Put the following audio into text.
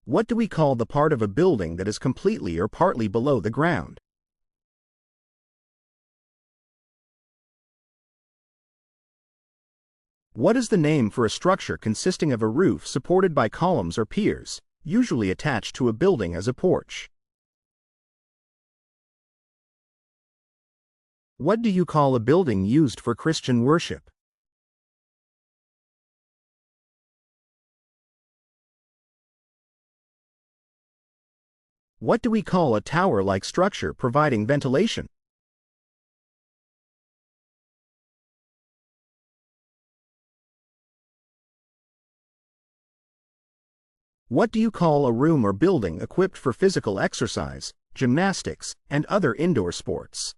What do we call the part of a building that is completely or partly below the ground? What is the name for a structure consisting of a roof supported by columns or piers, usually attached to a building as a porch? What do you call a building used for Christian worship? What do we call a tower-like structure providing ventilation? What do you call a room or building equipped for physical exercise, gymnastics, and other indoor sports?